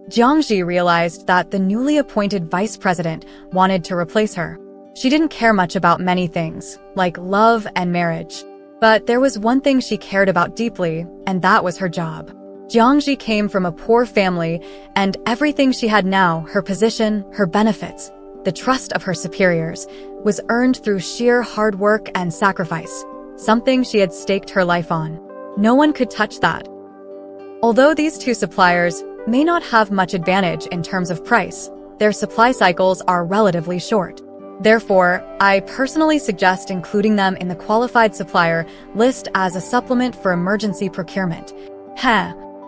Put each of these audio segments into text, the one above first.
Jiangji realized that the newly appointed vice president wanted to replace her. She didn't care much about many things, like love and marriage. But there was one thing she cared about deeply, and that was her job. Jiangji came from a poor family, and everything she had now, her position, her benefits, the trust of her superiors, was earned through sheer hard work and sacrifice, something she had staked her life on. No one could touch that. Although these two suppliers may not have much advantage in terms of price, their supply cycles are relatively short. Therefore, I personally suggest including them in the qualified supplier list as a supplement for emergency procurement.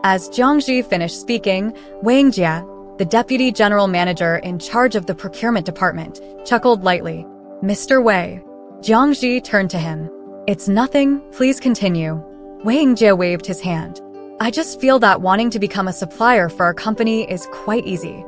As Jiangji finished speaking, Wei Yingjie, the deputy general manager in charge of the procurement department, chuckled lightly. Mr. Wei. Jiangji turned to him. It's nothing, please continue. Wei Yingjie waved his hand. I just feel that wanting to become a supplier for our company is quite easy.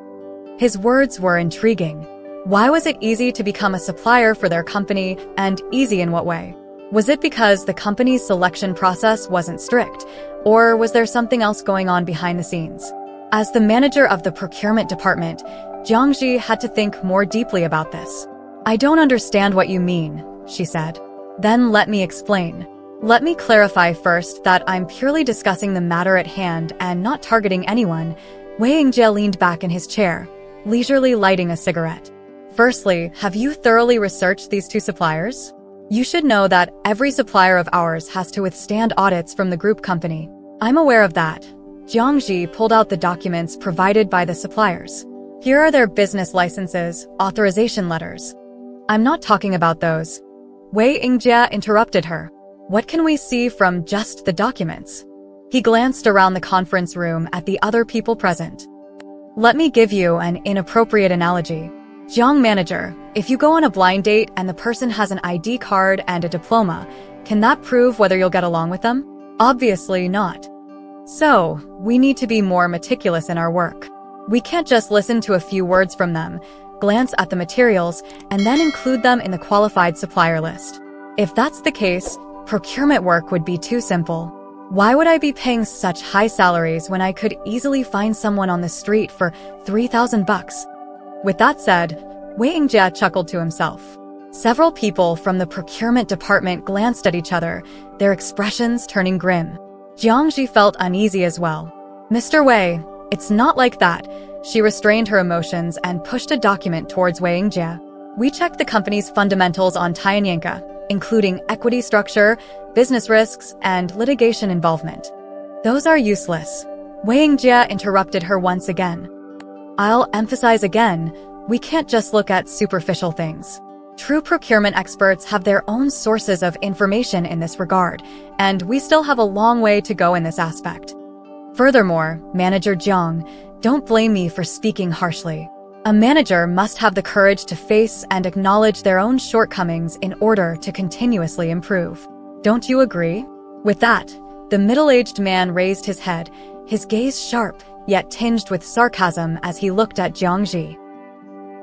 His words were intriguing. Why was it easy to become a supplier for their company, and easy in what way? Was it because the company's selection process wasn't strict, or was there something else going on behind the scenes? As the manager of the procurement department, Jiangji had to think more deeply about this. I don't understand what you mean, she said. Then let me explain. Let me clarify first that I'm purely discussing the matter at hand and not targeting anyone. Wei Yingjie leaned back in his chair, leisurely lighting a cigarette. Firstly, have you thoroughly researched these two suppliers? You should know that every supplier of ours has to withstand audits from the group company. I'm aware of that. Jiangji pulled out the documents provided by the suppliers. Here are their business licenses, authorization letters. I'm not talking about those. Wei Yingjie interrupted her. What can we see from just the documents? He glanced around the conference room at the other people present. Let me give you an inappropriate analogy. Jiang manager, if you go on a blind date and the person has an ID card and a diploma, can that prove whether you'll get along with them? Obviously not. So, we need to be more meticulous in our work. We can't just listen to a few words from them, glance at the materials, and then include them in the qualified supplier list. If that's the case, procurement work would be too simple. Why would I be paying such high salaries when I could easily find someone on the street for 3,000 bucks? With that said, Wei Yingjie chuckled to himself. Several people from the procurement department glanced at each other, their expressions turning grim. Jiangji felt uneasy as well. Mr. Wei, it's not like that. She restrained her emotions and pushed a document towards Wei Yingjie. We checked the company's fundamentals on Tianyanka, including equity structure, business risks, and litigation involvement. Those are useless. Wei Yingjie interrupted her once again. I'll emphasize again, we can't just look at superficial things. True procurement experts have their own sources of information in this regard, and we still have a long way to go in this aspect. Furthermore, Manager Jiang, don't blame me for speaking harshly. A manager must have the courage to face and acknowledge their own shortcomings in order to continuously improve. Don't you agree? With that, the middle-aged man raised his head, his gaze sharp, yet tinged with sarcasm as he looked at Jiangji.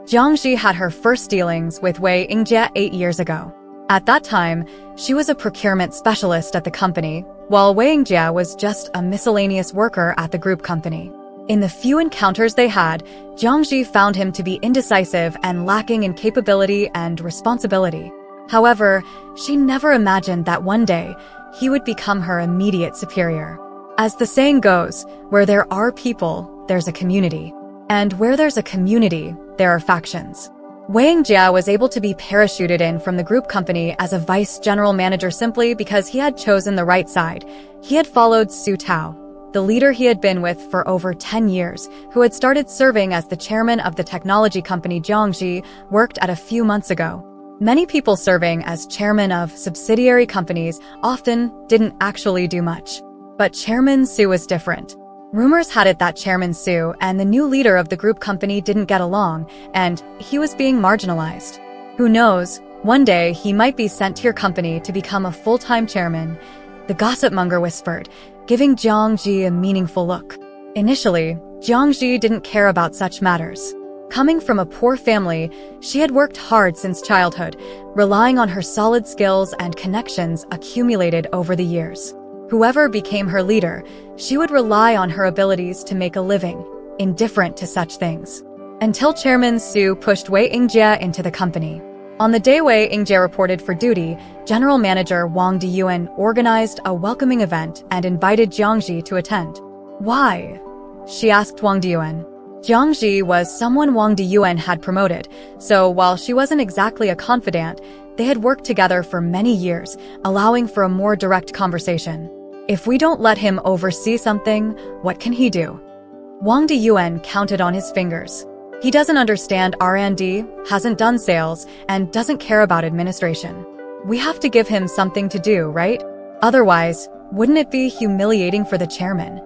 Jiangji had her first dealings with Wei Yingjie 8 years ago. At that time, she was a procurement specialist at the company, while Wei Yingjie was just a miscellaneous worker at the group company. In the few encounters they had, Jiangji found him to be indecisive and lacking in capability and responsibility. However, she never imagined that one day, he would become her immediate superior. As the saying goes, where there are people, there's a community. And where there's a community, there are factions. Wei Yingjie was able to be parachuted in from the group company as a vice general manager simply because he had chosen the right side. He had followed Su Tao, the leader he had been with for over 10 years, who had started serving as the chairman of the technology company Jiangji worked at a few months ago. Many people serving as chairman of subsidiary companies often didn't actually do much. But Chairman Su was different. Rumors had it that Chairman Su and the new leader of the group company didn't get along, and he was being marginalized. Who knows, one day he might be sent to your company to become a full-time chairman, the gossip-monger whispered, giving Jiangji a meaningful look. Initially, Jiangji didn't care about such matters. Coming from a poor family, she had worked hard since childhood, relying on her solid skills and connections accumulated over the years. Whoever became her leader, she would rely on her abilities to make a living. indifferent to such things. Until Chairman Su pushed Wei Yingjie into the company. On the day Wei Yingjie reported for duty, General Manager Wang Diyuan organized a welcoming event and invited Jiang Ji to attend. Why? She asked Wang Diyuan. Jiang Ji was someone Wang Diyuan had promoted, so while she wasn't exactly a confidant, they had worked together for many years, allowing for a more direct conversation. If we don't let him oversee something, what can he do? Wang Diyuan counted on his fingers. He doesn't understand R&D, hasn't done sales, and doesn't care about administration. We have to give him something to do, right? Otherwise, wouldn't it be humiliating for the chairman?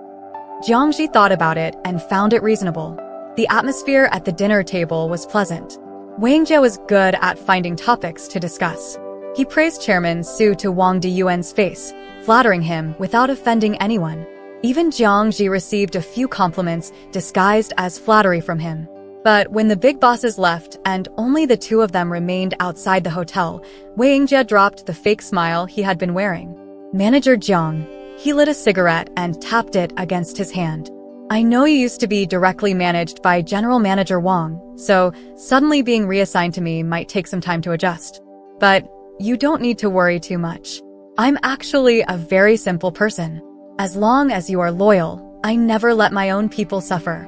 Jiang Ji thought about it and found it reasonable. The atmosphere at the dinner table was pleasant. Wei Yingjie was good at finding topics to discuss. He praised Chairman Su to Wang Diyuan's face, flattering him without offending anyone. Even Jiang Ji received a few compliments disguised as flattery from him. But when the big bosses left and only the two of them remained outside the hotel, Wei Yingjie dropped the fake smile he had been wearing. Manager Jiang. He lit a cigarette and tapped it against his hand. I know you used to be directly managed by General Manager Wang, so suddenly being reassigned to me might take some time to adjust. But you don't need to worry too much. I'm actually a very simple person. As long as you are loyal, I never let my own people suffer.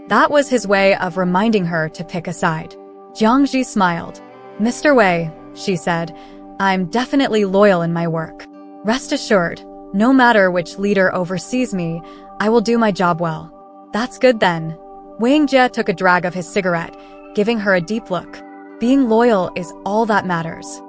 That was his way of reminding her to pick a side. Jiang Ji smiled. Mr. Wei, she said, I'm definitely loyal in my work. Rest assured, no matter which leader oversees me, I will do my job well. That's good then. Wei Yingjie took a drag of his cigarette, giving her a deep look. Being loyal is all that matters.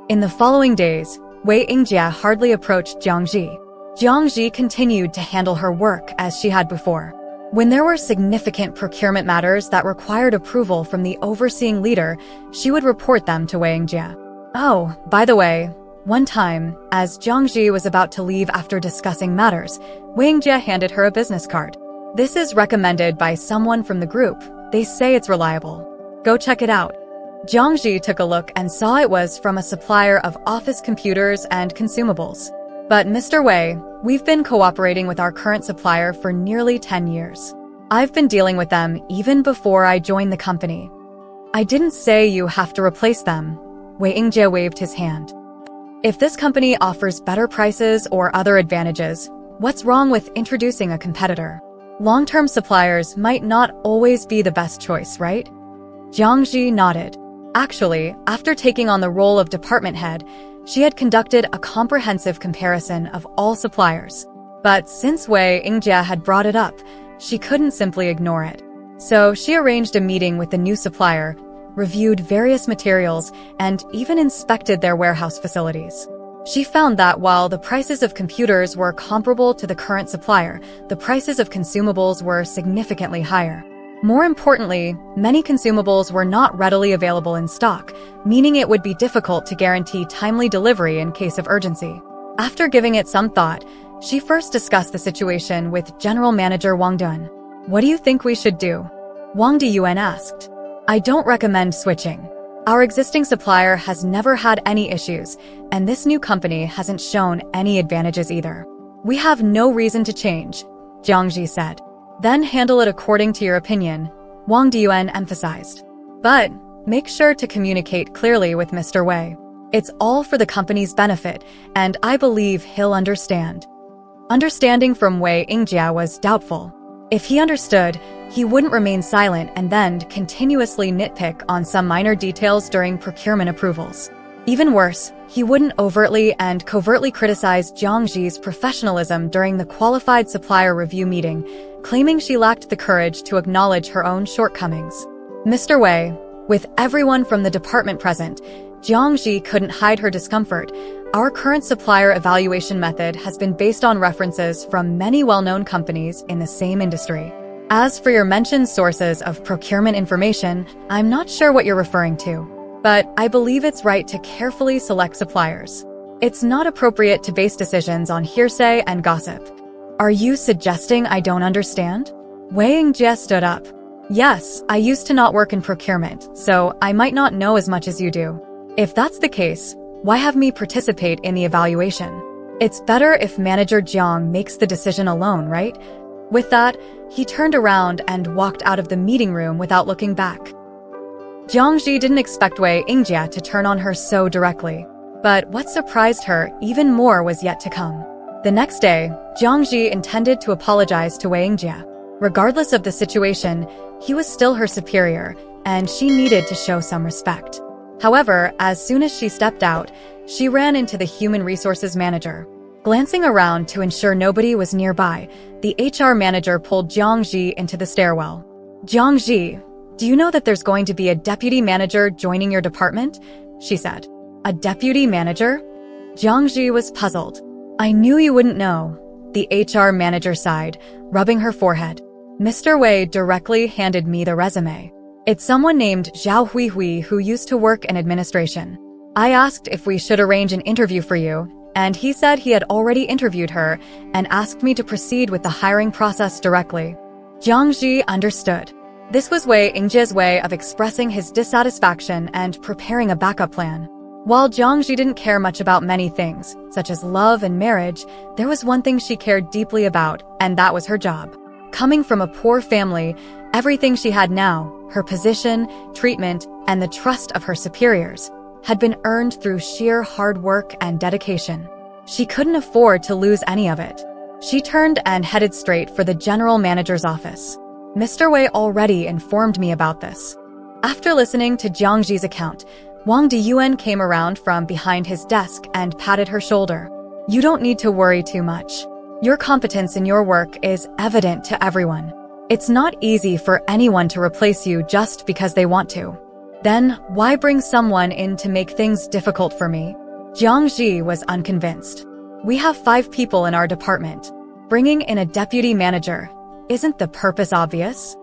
In the following days, Wei Yingjie hardly approached Jiang Ji. Jiang Ji continued to handle her work as she had before. When there were significant procurement matters that required approval from the overseeing leader, she would report them to Wei Yingjie. Oh, by the way, one time, as Jiang Ji was about to leave after discussing matters, Wei Yingjie handed her a business card. This is recommended by someone from the group. They say it's reliable. Go check it out. Jiang Ji took a look and saw it was from a supplier of office computers and consumables. But Mr. Wei, we've been cooperating with our current supplier for nearly 10 years. I've been dealing with them even before I joined the company. I didn't say you have to replace them. Wei Yingjie waved his hand. If this company offers better prices or other advantages, what's wrong with introducing a competitor? Long-term suppliers might not always be the best choice, right? Jiang Ji nodded. Actually, after taking on the role of department head, she had conducted a comprehensive comparison of all suppliers. But since Wei Yingjie had brought it up, she couldn't simply ignore it. So she arranged a meeting with the new supplier, reviewed various materials, and even inspected their warehouse facilities. She found that while the prices of computers were comparable to the current supplier, the prices of consumables were significantly higher. More importantly, many consumables were not readily available in stock, meaning it would be difficult to guarantee timely delivery in case of urgency. After giving it some thought, she first discussed the situation with General Manager Wang Dun. What do you think we should do? Wang Diyuan asked. I don't recommend switching. Our existing supplier has never had any issues, and this new company hasn't shown any advantages either. We have no reason to change, Jiang Ji said. Then handle it according to your opinion, Wang Diyuan emphasized. But make sure to communicate clearly with Mr. Wei. It's all for the company's benefit, and I believe he'll understand. Understanding from Wei Yingjie was doubtful. If he understood, he wouldn't remain silent and then continuously nitpick on some minor details during procurement approvals. Even worse, he wouldn't overtly and covertly criticize Jiang Ji's professionalism during the qualified supplier review meeting, claiming she lacked the courage to acknowledge her own shortcomings. Mr. Wei, with everyone from the department present, Jiang Ji couldn't hide her discomfort. Our current supplier evaluation method has been based on references from many well-known companies in the same industry. As for your mentioned sources of procurement information, I'm not sure what you're referring to, but I believe it's right to carefully select suppliers. It's not appropriate to base decisions on hearsay and gossip. Are you suggesting I don't understand? Wei Yingjie stood up. Yes, I used to not work in procurement, so I might not know as much as you do. If that's the case, why have me participate in the evaluation? It's better if Manager Jiang makes the decision alone, right? With that, he turned around and walked out of the meeting room without looking back. Jiang Ji didn't expect Wei Yingjie to turn on her so directly. But what surprised her even more was yet to come. The next day, Jiang Ji intended to apologize to Wei Yingjie. Regardless of the situation, he was still her superior, and she needed to show some respect. However, as soon as she stepped out, she ran into the human resources manager. Glancing around to ensure nobody was nearby, the HR manager pulled Jiang Ji into the stairwell. "Jiang Ji, do you know that there's going to be a deputy manager joining your department?" she said. "A deputy manager?" Jiang Ji was puzzled. "I knew you wouldn't know," the HR manager sighed, rubbing her forehead. "Mr. Wei directly handed me the resume. It's someone named Zhao Huihui who used to work in administration. I asked if we should arrange an interview for you, and he said he had already interviewed her and asked me to proceed with the hiring process directly." Jiang Ji understood. This was Wei Yingjie's way of expressing his dissatisfaction and preparing a backup plan. While Jiang Ji didn't care much about many things, such as love and marriage, there was one thing she cared deeply about, and that was her job. Coming from a poor family, everything she had now, her position, treatment, and the trust of her superiors, had been earned through sheer hard work and dedication. She couldn't afford to lose any of it. She turned and headed straight for the general manager's office. "Mr. Wei already informed me about this." After listening to Jiang Ji's account, Wang Diyuan came around from behind his desk and patted her shoulder. "You don't need to worry too much. Your competence in your work is evident to everyone. It's not easy for anyone to replace you just because they want to. Then why bring someone in to make things difficult for me?" Jiang Ji was unconvinced. "We have 5 people in our department. Bringing in a deputy manager, isn't the purpose obvious?"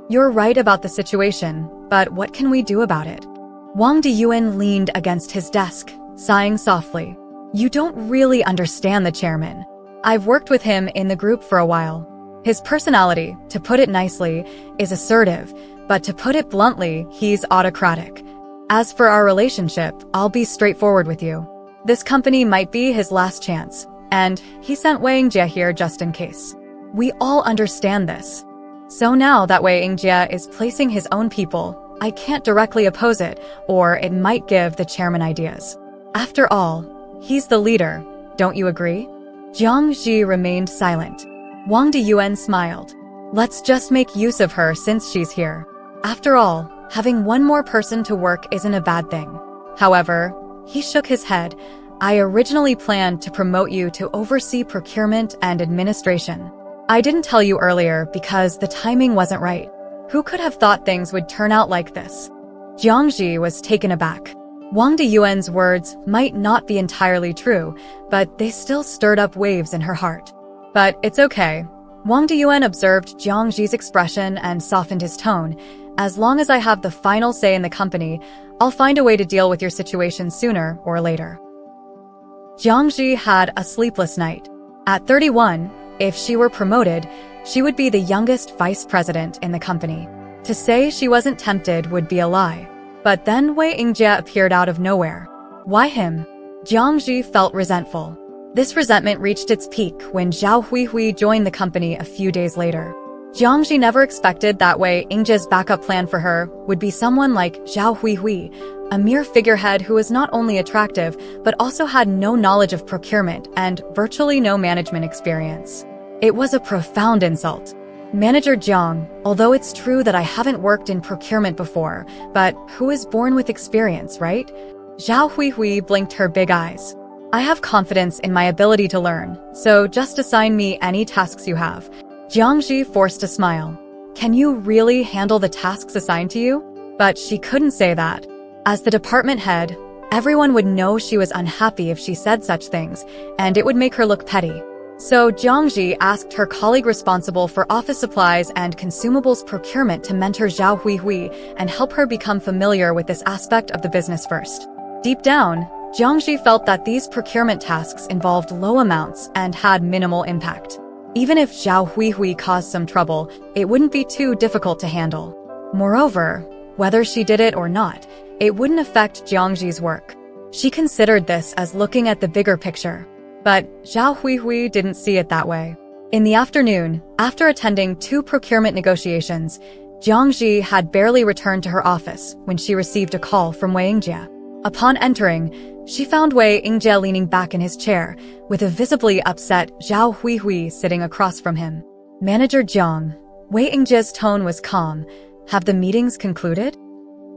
"You're right about the situation, but what can we do about it?" Wang Diyuan leaned against his desk, sighing softly. "You don't really understand the chairman. I've worked with him in the group for a while. His personality, to put it nicely, is assertive, but to put it bluntly, he's autocratic. As for our relationship, I'll be straightforward with you. This company might be his last chance, and he sent Wei Yingjie here just in case. We all understand this. So now that Wei Yingjie is placing his own people, I can't directly oppose it, or it might give the chairman ideas. After all, he's the leader, don't you agree?" Jiang Ji remained silent. Wang Diyuan smiled. "Let's just make use of her since she's here. After all, having one more person to work isn't a bad thing." However, he shook his head. "I originally planned to promote you to oversee procurement and administration. I didn't tell you earlier because the timing wasn't right. Who could have thought things would turn out like this?" Jiang Ji was taken aback. Wang Diyuan's words might not be entirely true, but they still stirred up waves in her heart. "But it's okay." Wang Diyuan observed Jiang Ji's expression and softened his tone. "As long as I have the final say in the company, I'll find a way to deal with your situation sooner or later." Jiang Ji had a sleepless night. At 31, if she were promoted, she would be the youngest vice president in the company. To say she wasn't tempted would be a lie. But then Wei Yingjie appeared out of nowhere. Why him? Jiang Ji felt resentful. This resentment reached its peak when Zhao Huihui joined the company a few days later. Jiang Ji never expected that Wei Yingjie's backup plan for her would be someone like Zhao Huihui, a mere figurehead who was not only attractive, but also had no knowledge of procurement and virtually no management experience. It was a profound insult. "Manager Jiang, although it's true that I haven't worked in procurement before, but who is born with experience, right?" Zhao Huihui blinked her big eyes. "I have confidence in my ability to learn, so just assign me any tasks you have." Jiang Ji forced a smile. "Can you really handle the tasks assigned to you?" But she couldn't say that. As the department head, everyone would know she was unhappy if she said such things, and it would make her look petty. So Jiang Ji asked her colleague responsible for office supplies and consumables procurement to mentor Zhao Huihui and help her become familiar with this aspect of the business first. Deep down, Jiang Ji felt that these procurement tasks involved low amounts and had minimal impact. Even if Zhao Huihui caused some trouble, it wouldn't be too difficult to handle. Moreover, whether she did it or not, it wouldn't affect Jiang Ji's work. She considered this as looking at the bigger picture. But Zhao Huihui didn't see it that way. In the afternoon, after attending 2 procurement negotiations, Jiang Ji had barely returned to her office when she received a call from Wei Yingjie. Upon entering, she found Wei Yingjie leaning back in his chair, with a visibly upset Zhao Huihui sitting across from him. Manager Jiang. Wei Yingjie's tone was calm. Have the meetings concluded?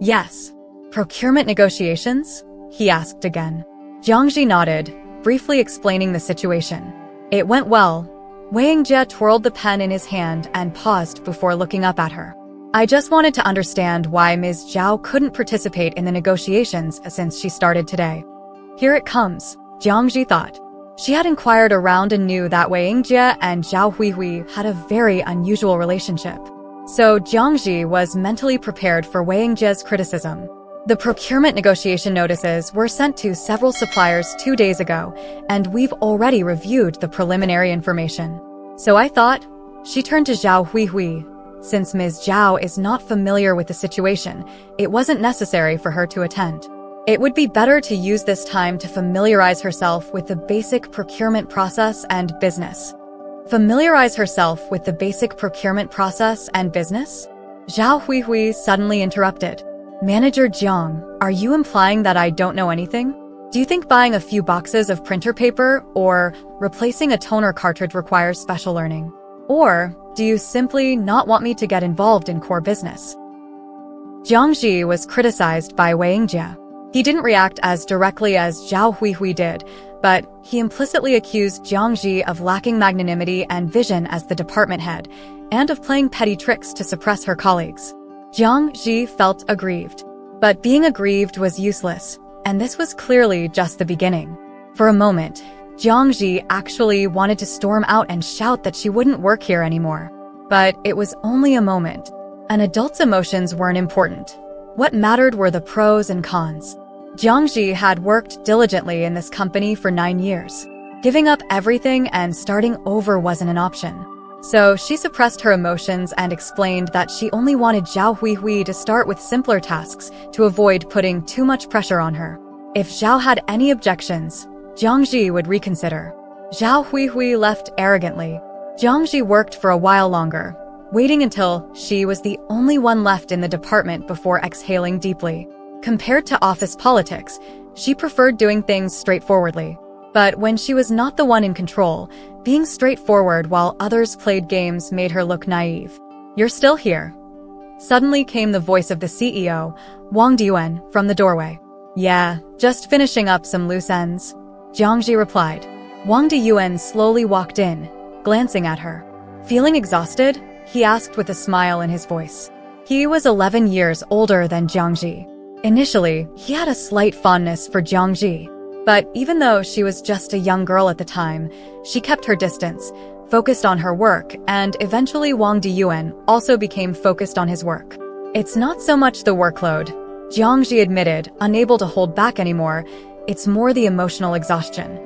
Yes. Procurement negotiations? He asked again. Jiang Ji nodded, briefly explaining the situation. It went well. Wei Yingjie twirled the pen in his hand and paused before looking up at her. I just wanted to understand why Ms. Zhao couldn't participate in the negotiations since she started today. Here it comes, Jiang Ji thought. She had inquired around and knew that Wei Yingjie and Zhao Huihui had a very unusual relationship. So Jiang Ji was mentally prepared for Wei Yingjie's criticism. The procurement negotiation notices were sent to several suppliers 2 days ago, and we've already reviewed the preliminary information. So I thought, she turned to Zhao Huihui. Since Ms. Zhao is not familiar with the situation, it wasn't necessary for her to attend. It would be better to use this time to familiarize herself with the basic procurement process and business. Familiarize herself with the basic procurement process and business? Zhao Huihui suddenly interrupted. Manager Jiang, are you implying that I don't know anything? Do you think buying a few boxes of printer paper or replacing a toner cartridge requires special learning? Or do you simply not want me to get involved in core business? Jiang Ji was criticized by Wei Yingjie. He didn't react as directly as Zhao Huihui did, but he implicitly accused Jiang Ji of lacking magnanimity and vision as the department head, and of playing petty tricks to suppress her colleagues. Jiang Ji felt aggrieved. But being aggrieved was useless, and this was clearly just the beginning. For a moment, Jiang Ji actually wanted to storm out and shout that she wouldn't work here anymore. But it was only a moment. An adult's emotions weren't important. What mattered were the pros and cons. Jiang Ji had worked diligently in this company for 9 years. Giving up everything and starting over wasn't an option. So she suppressed her emotions and explained that she only wanted Zhao Huihui to start with simpler tasks to avoid putting too much pressure on her. If Zhao had any objections, Jiang Ji would reconsider. Zhao Huihui left arrogantly. Jiang Ji worked for a while longer, waiting until she was the only one left in the department before exhaling deeply. Compared to office politics, she preferred doing things straightforwardly. But when she was not the one in control, being straightforward while others played games made her look naive. You're still here. Suddenly came the voice of the CEO, Wang Diyuan, from the doorway. Yeah, just finishing up some loose ends. Jiang Ji replied. Wang Diyuan slowly walked in, glancing at her. Feeling exhausted, he asked with a smile in his voice. He was 11 years older than Jiang Ji. Initially, he had a slight fondness for Jiang Ji. But even though she was just a young girl at the time, she kept her distance, focused on her work, and eventually Wang Diyuan also became focused on his work. It's not so much the workload, Jiang Ji admitted, unable to hold back anymore. It's more the emotional exhaustion.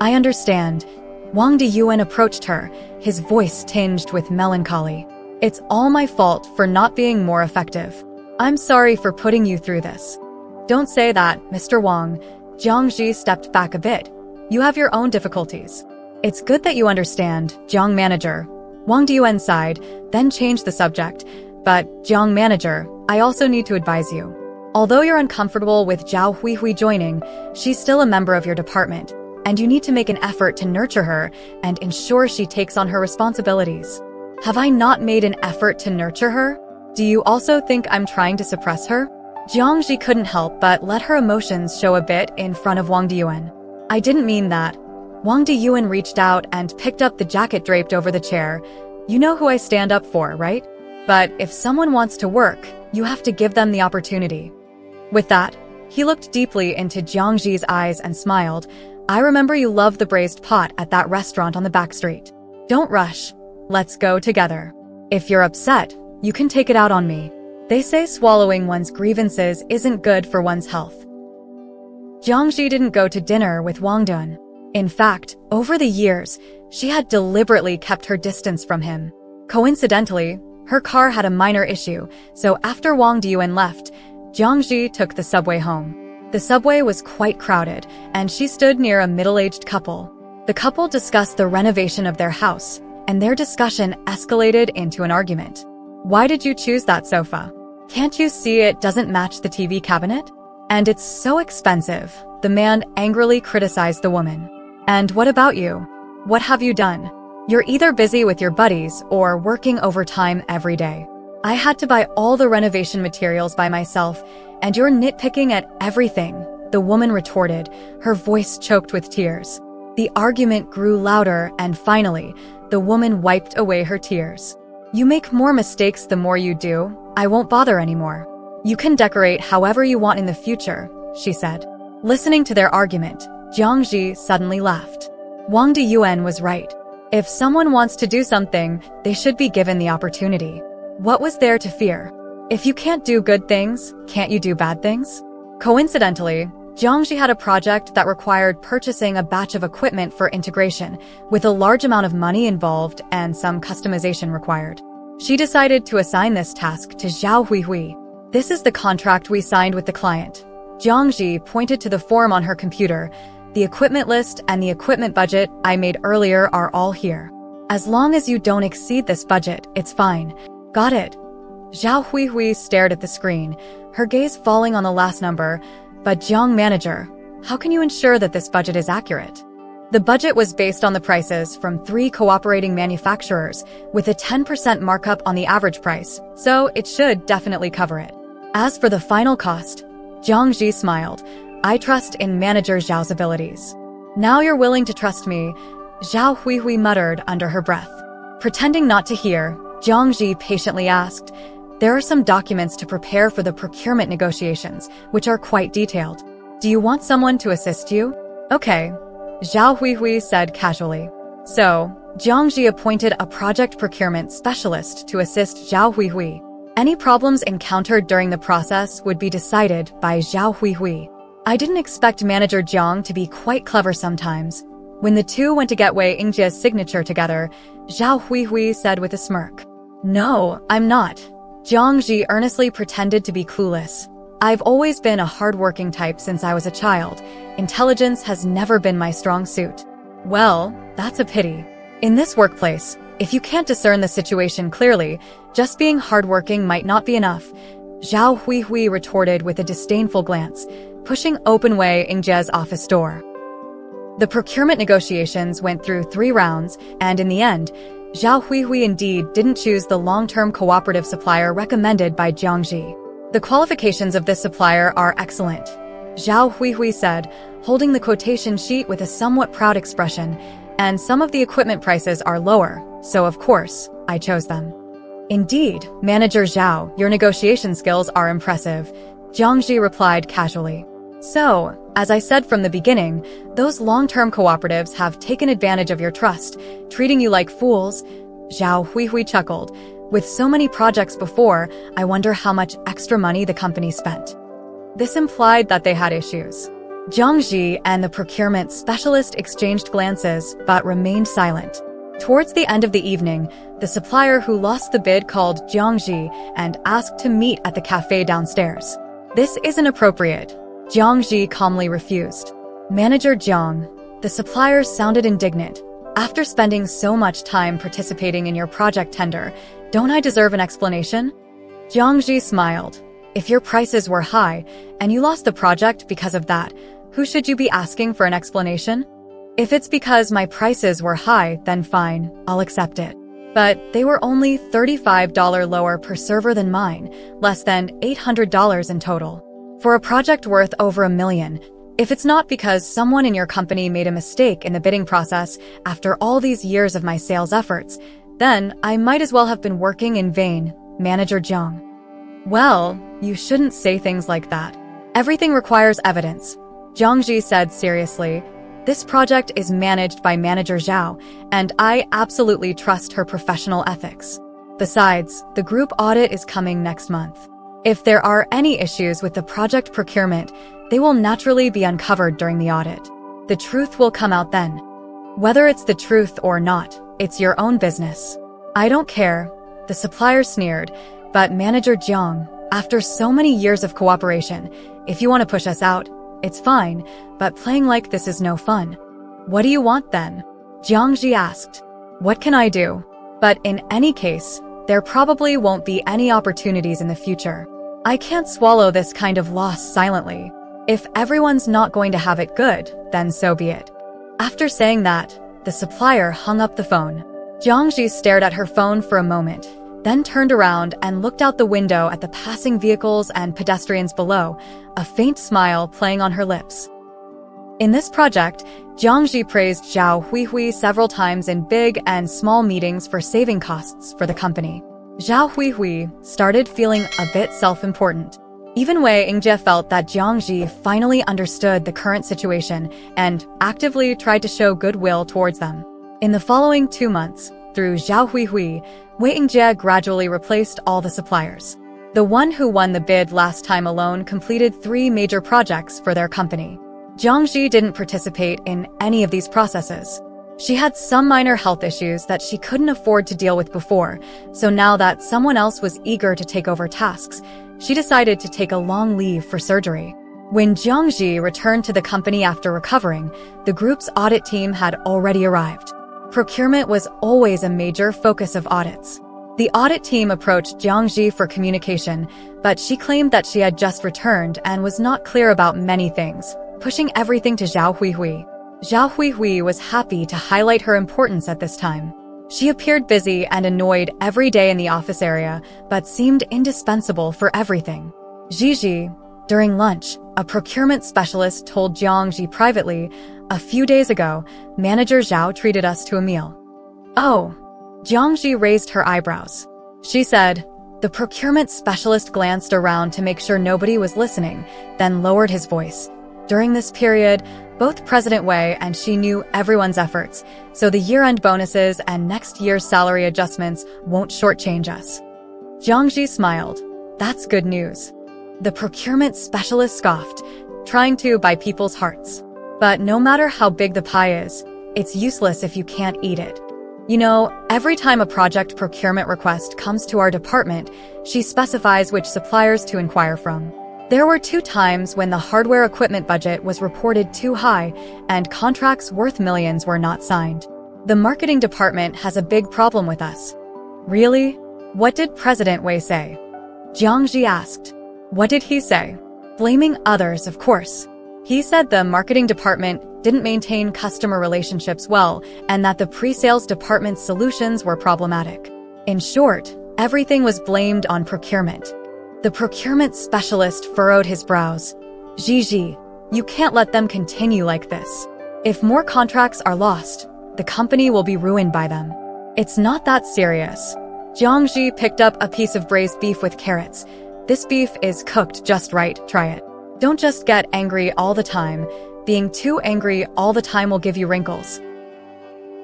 I understand. Wang Diyuan approached her, his voice tinged with melancholy. It's all my fault for not being more effective. I'm sorry for putting you through this. Don't say that, Mr. Wang. Jiang Ji stepped back a bit. You have your own difficulties. It's good that you understand, Jiang Manager. Wang Diyuan sighed, then changed the subject. But, Jiang Manager, I also need to advise you. Although you're uncomfortable with Zhao Huihui joining, she's still a member of your department, and you need to make an effort to nurture her and ensure she takes on her responsibilities. Have I not made an effort to nurture her? Do you also think I'm trying to suppress her? Jiang Ji couldn't help but let her emotions show a bit in front of Wang Diyuan. I didn't mean that. Wang Diyuan reached out and picked up the jacket draped over the chair. You know who I stand up for, right? But if someone wants to work, you have to give them the opportunity. With that, he looked deeply into Jiang Ji's eyes and smiled. I remember you loved the braised pot at that restaurant on the back street. Don't rush. Let's go together. If you're upset, you can take it out on me. They say swallowing one's grievances isn't good for one's health. Jiang Ji didn't go to dinner with Wang Dun. In fact, over the years, she had deliberately kept her distance from him. Coincidentally, her car had a minor issue, so after Wang Diyuan left, Jiang Ji took the subway home. The subway was quite crowded, and she stood near a middle-aged couple. The couple discussed the renovation of their house, and their discussion escalated into an argument. Why did you choose that sofa? Can't you see it doesn't match the TV cabinet? And it's so expensive, the man angrily criticized the woman. And what about you? What have you done? You're either busy with your buddies or working overtime every day. I had to buy all the renovation materials by myself, and you're nitpicking at everything, the woman retorted, her voice choked with tears. The argument grew louder, and finally, the woman wiped away her tears. You make more mistakes the more you do. I won't bother anymore. You can decorate however you want in the future, she said. Listening to their argument, Jiang Ji suddenly laughed. Wang Diyuan was right. If someone wants to do something, they should be given the opportunity. What was there to fear? If you can't do good things, can't you do bad things? Coincidentally, Jiangxi had a project that required purchasing a batch of equipment for integration, with a large amount of money involved and some customization required. She decided to assign this task to Zhao Huihui. This is the contract we signed with the client. Jiangxi pointed to the form on her computer. The equipment list and the equipment budget I made earlier are all here. As long as you don't exceed this budget, it's fine. Got it. Zhao Huihui stared at the screen, her gaze falling on the last number. But Jiang manager, how can you ensure that this budget is accurate? The budget was based on the prices from 3 cooperating manufacturers, with a 10% markup on the average price, so it should definitely cover it. As for the final cost, Jiang Ji smiled. I trust in manager Zhao's abilities. Now you're willing to trust me, Zhao Huihui muttered under her breath. Pretending not to hear, Jiang Ji patiently asked, there are some documents to prepare for the procurement negotiations, which are quite detailed. Do you want someone to assist you? Okay, Zhao Huihui said casually. So, Jiang Ji appointed a project procurement specialist to assist Zhao Huihui. Any problems encountered during the process would be decided by Zhao Huihui. I didn't expect Manager Jiang to be quite clever sometimes. When the two went to get Wei Yingjia's signature together, Zhao Huihui said with a smirk. No, I'm not. Jiang Ji earnestly pretended to be clueless. I've always been a hard-working type since I was a child. Intelligence has never been my strong suit. Well, that's a pity. In this workplace, if you can't discern the situation clearly, just being hardworking might not be enough. Zhao Huihui retorted with a disdainful glance, pushing open Wei Yingjia's office door. The procurement negotiations went through 3 rounds, and in the end, Zhao Huihui indeed didn't choose the long-term cooperative supplier recommended by Jiang Ji. The qualifications of this supplier are excellent, Zhao Huihui said, holding the quotation sheet with a somewhat proud expression, and some of the equipment prices are lower, so of course, I chose them. Indeed, Manager Zhao, your negotiation skills are impressive, Jiang Ji replied casually. So, as I said from the beginning, those long-term cooperatives have taken advantage of your trust, treating you like fools, Zhao Huihui chuckled. With so many projects before, I wonder how much extra money the company spent. This implied that they had issues. Jiang Ji and the procurement specialist exchanged glances, but remained silent. Towards the end of the evening, the supplier who lost the bid called Jiang Ji and asked to meet at the cafe downstairs. This isn't appropriate. Jiang Ji calmly refused. Manager Jiang, the suppliers sounded indignant. After spending so much time participating in your project tender, don't I deserve an explanation? Jiang Ji smiled. If your prices were high, and you lost the project because of that, who should you be asking for an explanation? If it's because my prices were high, then fine, I'll accept it. But they were only $35 lower per server than mine, less than $800 in total. For a project worth over $1 million, if it's not because someone in your company made a mistake in the bidding process after all these years of my sales efforts, then I might as well have been working in vain, Manager Jiang. Well, you shouldn't say things like that. Everything requires evidence, Jiang Ji said seriously. This project is managed by Manager Zhao, and I absolutely trust her professional ethics. Besides, the group audit is coming next month. If there are any issues with the project procurement, they will naturally be uncovered during the audit. The truth will come out then. Whether it's the truth or not, it's your own business. I don't care, the supplier sneered, but Manager Jiang, after so many years of cooperation, if you want to push us out, it's fine, but playing like this is no fun. What do you want then? Jiang Ji asked. What can I do? But in any case, there probably won't be any opportunities in the future. I can't swallow this kind of loss silently. If everyone's not going to have it good, then so be it. After saying that, the supplier hung up the phone. Jiangji stared at her phone for a moment, then turned around and looked out the window at the passing vehicles and pedestrians below, a faint smile playing on her lips. In this project, Jiangji praised Zhao Huihui several times in big and small meetings for saving costs for the company. Zhao Huihui started feeling a bit self-important. Even Wei Yingjie felt that Jiangji finally understood the current situation and actively tried to show goodwill towards them. In the following 2 months, through Zhao Huihui, Wei Yingjie gradually replaced all the suppliers. The one who won the bid last time alone completed 3 major projects for their company. Jiangji didn't participate in any of these processes. She had some minor health issues that she couldn't afford to deal with before, so now that someone else was eager to take over tasks, she decided to take a long leave for surgery. When Jiangji returned to the company after recovering, the group's audit team had already arrived. Procurement was always a major focus of audits. The audit team approached Jiangji for communication, but she claimed that she had just returned and was not clear about many things, pushing everything to Zhao Huihui. Zhao Huihui was happy to highlight her importance at this time. She appeared busy and annoyed every day in the office area, but seemed indispensable for everything. Zhijia, during lunch, a procurement specialist told Jiangji privately, "A few days ago, Manager Zhao treated us to a meal." Oh. Jiangji raised her eyebrows. She said, the procurement specialist glanced around to make sure nobody was listening, then lowered his voice. During this period, both President Wei and she knew everyone's efforts, so the year-end bonuses and next year's salary adjustments won't shortchange us. Jiangji smiled. That's good news. The procurement specialist scoffed, trying to buy people's hearts. But no matter how big the pie is, it's useless if you can't eat it. You know, every time a project procurement request comes to our department, she specifies which suppliers to inquire from. There were 2 times when the hardware equipment budget was reported too high and contracts worth millions were not signed. The marketing department has a big problem with us. Really? What did President Wei say? Jiangji asked. What did he say? Blaming others, of course. He said the marketing department didn't maintain customer relationships well and that the pre-sales department's solutions were problematic. In short, everything was blamed on procurement. The procurement specialist furrowed his brows. Zhijia, you can't let them continue like this. If more contracts are lost, the company will be ruined by them. It's not that serious. Jiangji picked up a piece of braised beef with carrots. This beef is cooked just right, try it. Don't just get angry all the time. Being too angry all the time will give you wrinkles.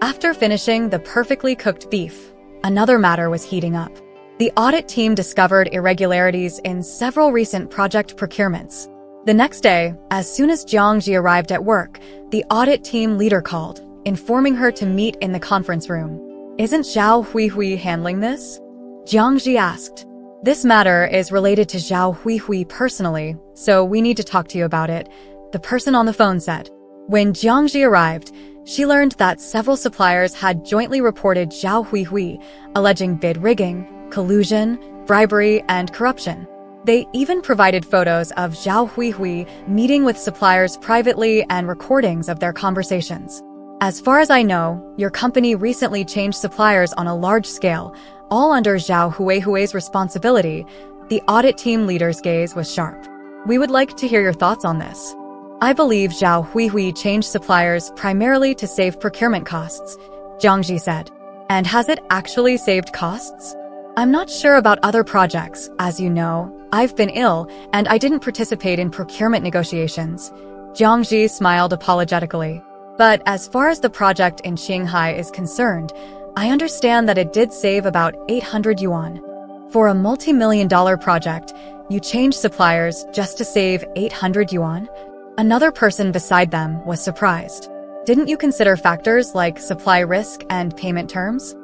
After finishing the perfectly cooked beef, another matter was heating up. The audit team discovered irregularities in several recent project procurements. The next day, as soon as Jiangji arrived at work, the audit team leader called, informing her to meet in the conference room. Isn't Zhao Huihui handling this? Jiangji asked. This matter is related to Zhao Huihui personally, so we need to talk to you about it, the person on the phone said. When Jiangji arrived, she learned that several suppliers had jointly reported Zhao Huihui, alleging bid rigging, collusion, bribery, and corruption. They even provided photos of Zhao Huihui meeting with suppliers privately and recordings of their conversations. As far as I know, your company recently changed suppliers on a large scale, all under Zhao Huihui's responsibility. The audit team leader's gaze was sharp. We would like to hear your thoughts on this. I believe Zhao Huihui changed suppliers primarily to save procurement costs, Jiangji said. And has it actually saved costs? I'm not sure about other projects. As you know, I've been ill and I didn't participate in procurement negotiations. Jiangji smiled apologetically. But as far as the project in Shanghai is concerned, I understand that it did save about 800 yuan. For a multi-million-dollar project, you changed suppliers just to save 800 yuan? Another person beside them was surprised. Didn't you consider factors like supply risk and payment terms?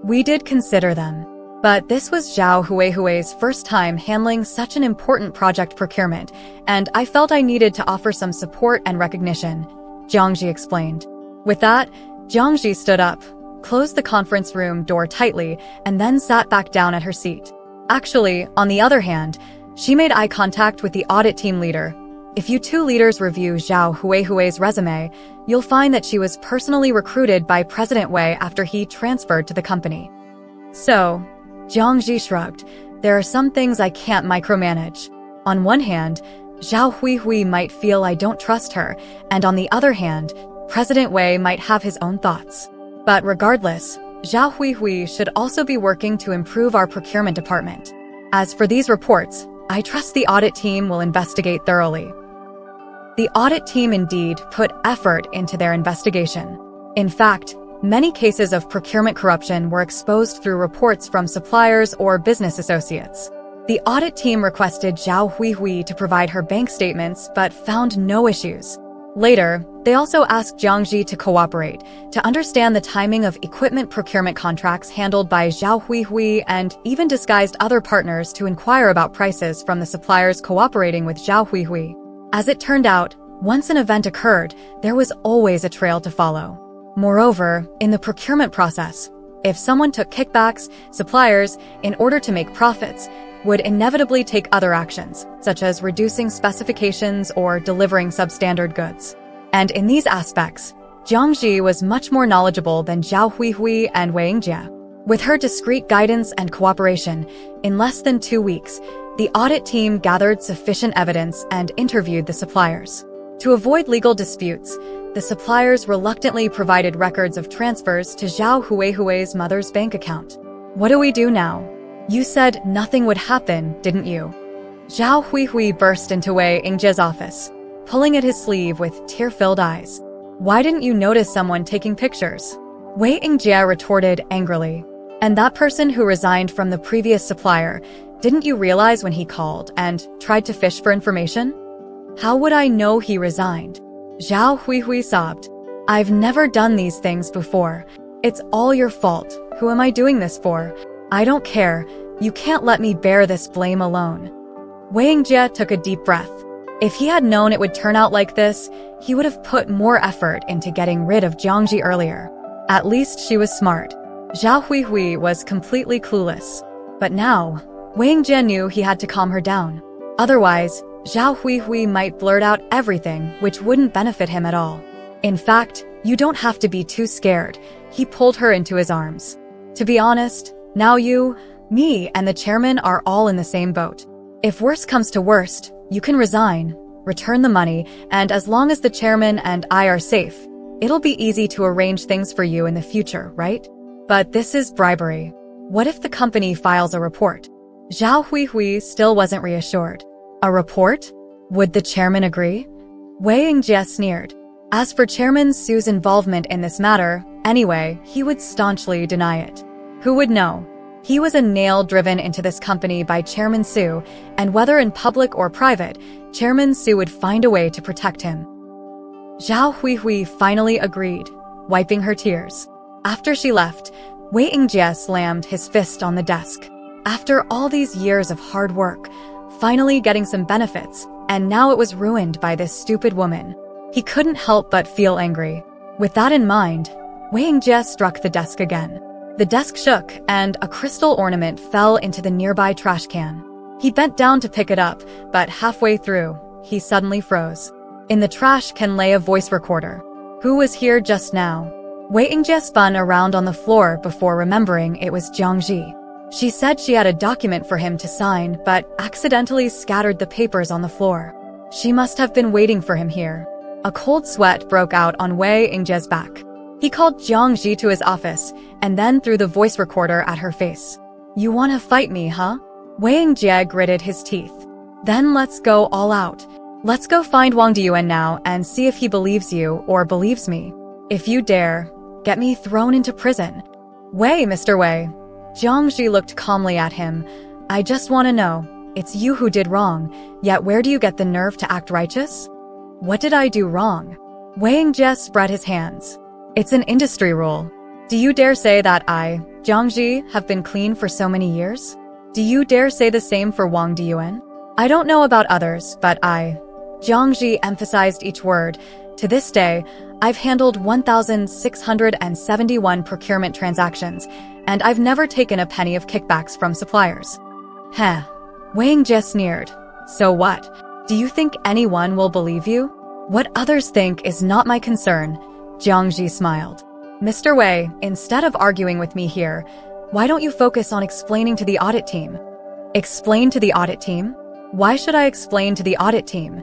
We did consider them. But this was Zhao Huihui's first time handling such an important project procurement, and I felt I needed to offer some support and recognition, Jiangji explained. With that, Jiangji stood up, closed the conference room door tightly, and then sat back down at her seat. Actually, on the other hand, she made eye contact with the audit team leader. If you two leaders review Zhao Huihui's resume, you'll find that she was personally recruited by President Wei after he transferred to the company. So, Jiang Ji shrugged. There are some things I can't micromanage. On one hand, Zhao Huihui might feel I don't trust her, and on the other hand, President Wei might have his own thoughts. But regardless, Zhao Huihui should also be working to improve our procurement department. As for these reports, I trust the audit team will investigate thoroughly. The audit team indeed put effort into their investigation. In fact, many cases of procurement corruption were exposed through reports from suppliers or business associates. The audit team requested Zhao Huihui to provide her bank statements but found no issues. Later, they also asked Jiang Ji to cooperate, to understand the timing of equipment procurement contracts handled by Zhao Huihui, and even disguised other partners to inquire about prices from the suppliers cooperating with Zhao Huihui. As it turned out, once an event occurred, there was always a trail to follow. Moreover, in the procurement process, if someone took kickbacks, suppliers, in order to make profits, would inevitably take other actions, such as reducing specifications or delivering substandard goods. And in these aspects, Jiang Ji was much more knowledgeable than Zhao Huihui and Wei Yingjie. With her discreet guidance and cooperation, in less than 2 weeks, the audit team gathered sufficient evidence and interviewed the suppliers. To avoid legal disputes, the suppliers reluctantly provided records of transfers to Zhao Huihui's mother's bank account. What do we do now? You said nothing would happen, didn't you? Zhao Huihui burst into Wei Yingjie's office, pulling at his sleeve with tear-filled eyes. Why didn't you notice someone taking pictures? Wei Yingjie retorted angrily. And that person who resigned from the previous supplier, didn't you realize when he called and tried to fish for information? How would I know he resigned? Zhao Huihui sobbed. I've never done these things before. It's all your fault. Who am I doing this for? I don't care. You can't let me bear this blame alone. Wei Yingjie took a deep breath. If he had known it would turn out like this, he would have put more effort into getting rid of Jiang Ji earlier. At least she was smart. Zhao Huihui was completely clueless. But now, Wei Yingjie knew he had to calm her down. Otherwise, Zhao Huihui might blurt out everything which wouldn't benefit him at all. In fact, you don't have to be too scared. He pulled her into his arms. To be honest, now you, me, and the chairman are all in the same boat. If worst comes to worst, you can resign, return the money, and as long as the chairman and I are safe, it'll be easy to arrange things for you in the future, right? But this is bribery. What if the company files a report? Zhao Huihui still wasn't reassured. A report? Would the chairman agree? Wei Yingjie sneered. As for Chairman Su's involvement in this matter, anyway, he would staunchly deny it. Who would know? He was a nail driven into this company by Chairman Su, and whether in public or private, Chairman Su would find a way to protect him. Zhao Huihui finally agreed, wiping her tears. After she left, Wei Yingjie slammed his fist on the desk. After all these years of hard work, finally getting some benefits, and now it was ruined by this stupid woman. He couldn't help but feel angry. With that in mind, Wei Yingjie struck the desk again. The desk shook, and a crystal ornament fell into the nearby trash can. He bent down to pick it up, but halfway through, he suddenly froze. In the trash can lay a voice recorder. Who was here just now? Wei Yingjie spun around on the floor before remembering it was Jiang Ji. She said she had a document for him to sign, but accidentally scattered the papers on the floor. She must have been waiting for him here. A cold sweat broke out on Wei Yingjie's back. He called Jiang Ji to his office, and then threw the voice recorder at her face. You want to fight me, huh? Wei Yingjie gritted his teeth. Then let's go all out. Let's go find Wang Diyuan now and see if he believes you or believes me. If you dare, get me thrown into prison. Wei, Mr. Wei. Jiang Ji looked calmly at him. I just want to know, it's you who did wrong, yet where do you get the nerve to act righteous? What did I do wrong? Wei Yingjie spread his hands. It's an industry rule. Do you dare say that I, Jiang Ji, have been clean for so many years? Do you dare say the same for Wang Diyuan? I don't know about others, but I... Jiang Ji emphasized each word, To this day, I've handled 1,671 procurement transactions, and I've never taken a penny of kickbacks from suppliers. Heh. Wei Yingjie sneered. So what? Do you think anyone will believe you? What others think is not my concern, Jiangji smiled. Mr. Wei, instead of arguing with me here, why don't you focus on explaining to the audit team? Explain to the audit team? Why should I explain to the audit team?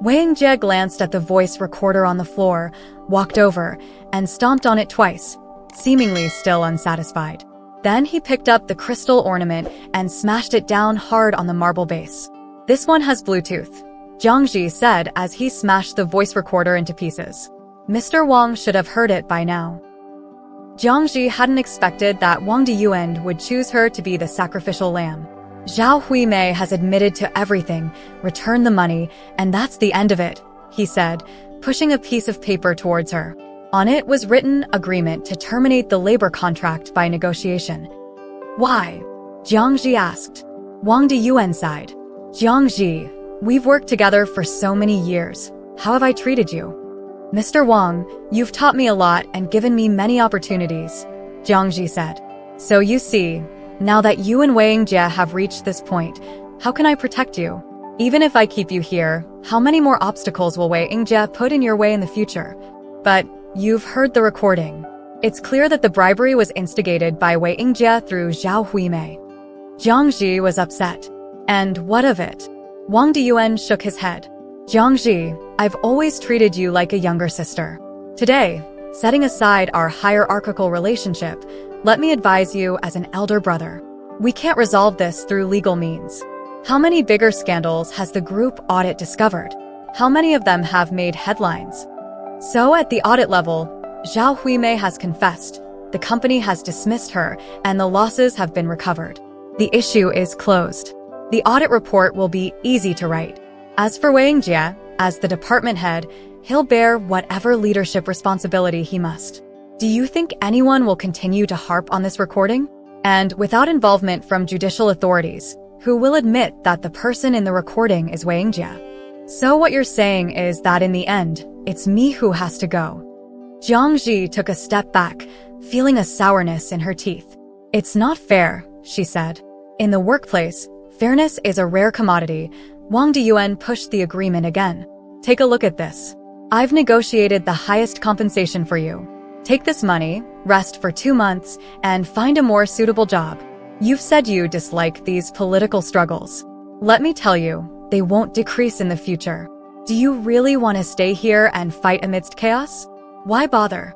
Wei Yingjie glanced at the voice recorder on the floor, walked over, and stomped on it twice, seemingly still unsatisfied. Then he picked up the crystal ornament and smashed it down hard on the marble base. This one has Bluetooth, Jiangji said as he smashed the voice recorder into pieces. Mr. Wang should have heard it by now. Jiangji hadn't expected that Wang Diyuan would choose her to be the sacrificial lamb. Zhao Huimei has admitted to everything, return the money, and that's the end of it, he said, pushing a piece of paper towards her. On it was written agreement to terminate the labor contract by negotiation. Why? Jiangji asked. Wang Diyuan sighed. Jiangji, we've worked together for so many years. How have I treated you? Mr. Wang, you've taught me a lot and given me many opportunities, Jiangji said. So you see, now that you and Wei Yingjie have reached this point, how can I protect you? Even if I keep you here, how many more obstacles will Wei Yingjie put in your way in the future? But you've heard the recording. It's clear that the bribery was instigated by Wei Yingjie through Zhao Huimei. Jiangji was upset. And what of it? Wang Diyuan shook his head. Jiangji, I've always treated you like a younger sister. Today, setting aside our hierarchical relationship, let me advise you as an elder brother. We can't resolve this through legal means. How many bigger scandals has the group audit discovered? How many of them have made headlines? So at the audit level, Zhao Huimei has confessed, the company has dismissed her, and the losses have been recovered. The issue is closed. The audit report will be easy to write. As for Wei Yingjie, as the department head, he'll bear whatever leadership responsibility he must. Do you think anyone will continue to harp on this recording? And without involvement from judicial authorities, who will admit that the person in the recording is Wei Yingjie? So what you're saying is that in the end, it's me who has to go. Jiangji took a step back, feeling a sourness in her teeth. It's not fair, she said. In the workplace, fairness is a rare commodity. Wang Diyuan pushed the agreement again. Take a look at this. I've negotiated the highest compensation for you. Take this money, rest for 2 months, and find a more suitable job. You've said you dislike these political struggles. Let me tell you, they won't decrease in the future. Do you really want to stay here and fight amidst chaos? Why bother?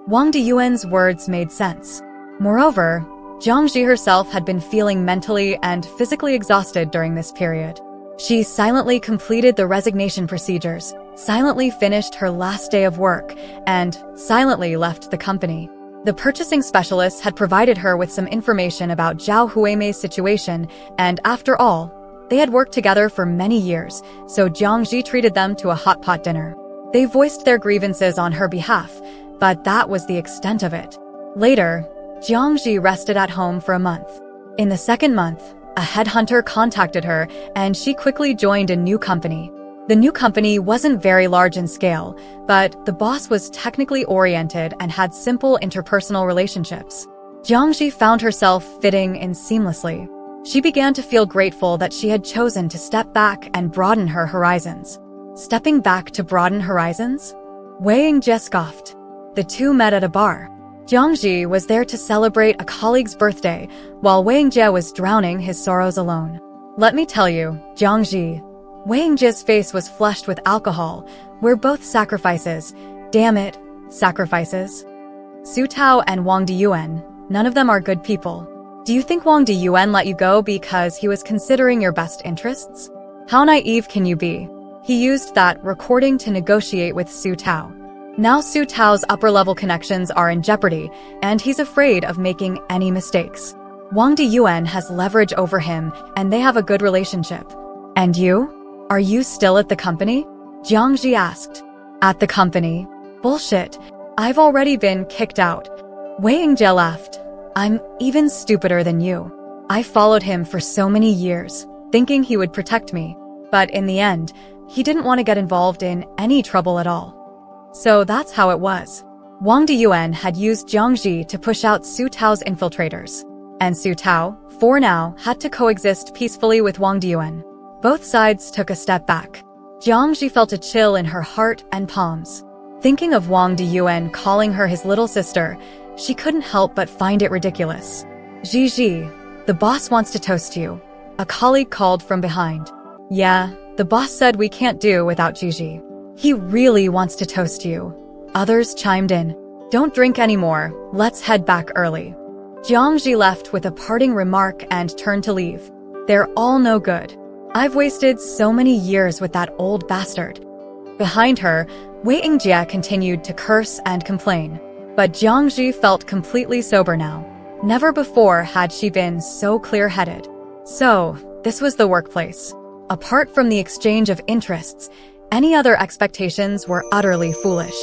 Wang Diyuan's words made sense. Moreover, Jiangji herself had been feeling mentally and physically exhausted during this period. She silently completed the resignation procedures, silently finished her last day of work, and silently left the company. The purchasing specialist had provided her with some information about Zhao Huimei's situation, and after all, they had worked together for many years, so Jiangji treated them to a hot pot dinner. They voiced their grievances on her behalf, but that was the extent of it. Later, Jiangji rested at home for a month. In the second month, a headhunter contacted her, and she quickly joined a new company. The new company wasn't very large in scale, but the boss was technically oriented and had simple interpersonal relationships. Jiangji found herself fitting in seamlessly. She began to feel grateful that she had chosen to step back and broaden her horizons. Stepping back to broaden horizons? Wei Yingjie scoffed. The two met at a bar. Jiangji was there to celebrate a colleague's birthday, while Wei Yingjie was drowning his sorrows alone. Let me tell you, Jiangji, Wei Yingjie's face was flushed with alcohol. We're both sacrifices. Damn it, sacrifices. Su Tao and Wang Diyuan, none of them are good people. Do you think Wang Diyuan let you go because he was considering your best interests? How naive can you be? He used that recording to negotiate with Su Tao. Now Su Tao's upper-level connections are in jeopardy, and he's afraid of making any mistakes. Wang Diyuan has leverage over him, and they have a good relationship. And you? Are you still at the company? Jiangji asked. At the company? Bullshit. I've already been kicked out. Wei Yingjie laughed. I'm even stupider than you. I followed him for so many years, thinking he would protect me. But in the end, He didn't want to get involved in any trouble at all. So that's how it was. Wang Diyuan had used Jiang Ji to push out Su Tao's infiltrators. And Su Tao, for now, had to coexist peacefully with Wang Diyuan. Both sides took a step back. Jiang Ji felt a chill in her heart and palms. Thinking of Wang Diyuan calling her his little sister, she couldn't help but find it ridiculous. Zhijia, the boss wants to toast you, a colleague called from behind. Yeah, the boss said we can't do without Zhijia. He really wants to toast you. Others chimed in. Don't drink anymore, let's head back early. Jiang Ji left with a parting remark and turned to leave. They're all no good. I've wasted so many years with that old bastard. Behind her, Wei Yingjie continued to curse and complain. But Jiang Ji felt completely sober now. Never before had she been so clear-headed. So, this was the workplace. Apart from the exchange of interests, any other expectations were utterly foolish.